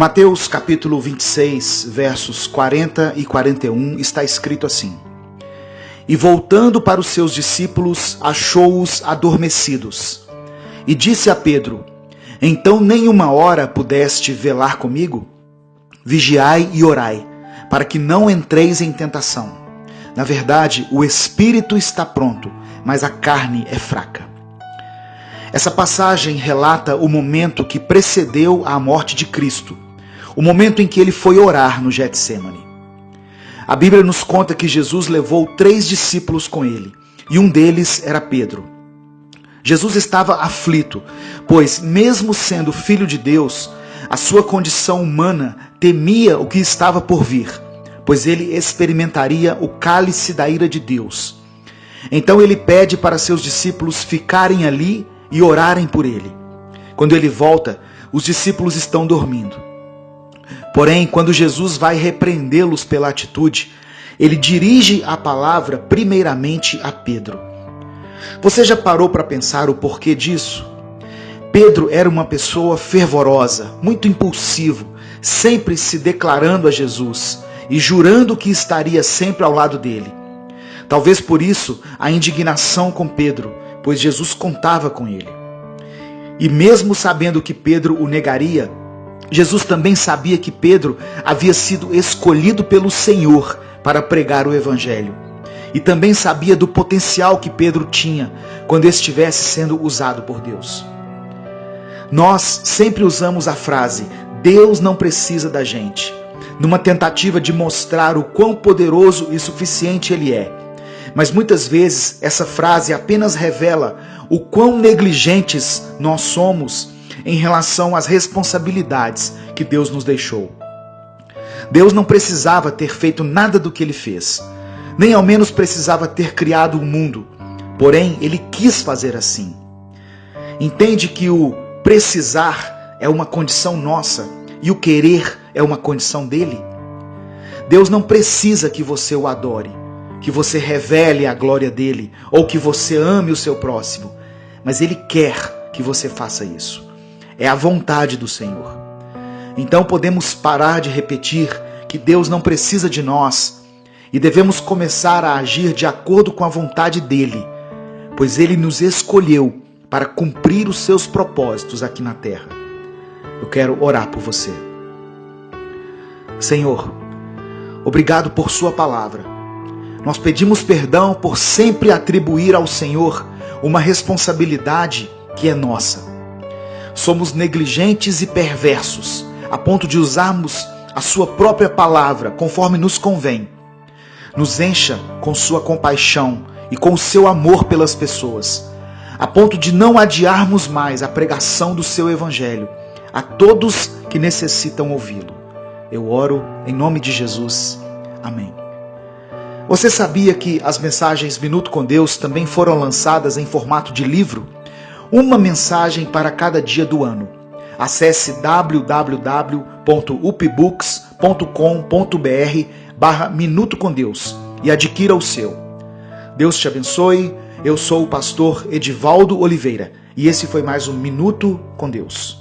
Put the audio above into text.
Mateus capítulo 26, versos 40 e 41, está escrito assim: E voltando para os seus discípulos, achou-os adormecidos. E disse a Pedro: Então nem uma hora pudeste velar comigo? Vigiai e orai, para que não entreis em tentação. Na verdade, o espírito está pronto, mas a carne é fraca. Essa passagem relata o momento que precedeu a morte de Cristo, o momento em que ele foi orar no Getsêmani. A Bíblia nos conta que Jesus levou 3 discípulos com ele, e um deles era Pedro. Jesus estava aflito, pois, mesmo sendo filho de Deus, a sua condição humana temia o que estava por vir, pois ele experimentaria o cálice da ira de Deus. Então ele pede para seus discípulos ficarem ali e orarem por ele. Quando ele volta, os discípulos estão dormindo. Porém, quando Jesus vai repreendê-los pela atitude, ele dirige a palavra primeiramente a Pedro. Você já parou para pensar o porquê disso? Pedro era uma pessoa fervorosa, muito impulsivo, sempre se declarando a Jesus e jurando que estaria sempre ao lado dele. Talvez por isso a indignação com Pedro, pois Jesus contava com ele. E mesmo sabendo que Pedro o negaria, Jesus também sabia que Pedro havia sido escolhido pelo Senhor para pregar o Evangelho. E também sabia do potencial que Pedro tinha quando estivesse sendo usado por Deus. Nós sempre usamos a frase, Deus não precisa da gente, numa tentativa de mostrar o quão poderoso e suficiente Ele é. Mas muitas vezes essa frase apenas revela o quão negligentes nós somos em relação às responsabilidades que Deus nos deixou. Deus não precisava ter feito nada do que Ele fez, nem ao menos precisava ter criado o mundo, porém Ele quis fazer assim. Entende que o precisar é uma condição nossa e o querer é uma condição dele? Deus não precisa que você o adore, que você revele a glória dele ou que você ame o seu próximo, mas Ele quer que você faça isso. É a vontade do Senhor. Então podemos parar de repetir que Deus não precisa de nós e devemos começar a agir de acordo com a vontade dele, pois Ele nos escolheu para cumprir os seus propósitos aqui na terra. Eu quero orar por você. Senhor, obrigado por sua palavra. Nós pedimos perdão por sempre atribuir ao Senhor uma responsabilidade que é nossa. Somos negligentes e perversos, a ponto de usarmos a sua própria palavra conforme nos convém. Nos encha com sua compaixão e com o seu amor pelas pessoas, a ponto de não adiarmos mais a pregação do seu Evangelho a todos que necessitam ouvi-lo. Eu oro em nome de Jesus. Amém. Você sabia que as mensagens Minuto com Deus também foram lançadas em formato de livro? Uma mensagem para cada dia do ano. Acesse www.upbooks.com.br/Minuto com Deus e adquira o seu. Deus te abençoe. Eu sou o pastor Edivaldo Oliveira e esse foi mais um Minuto com Deus.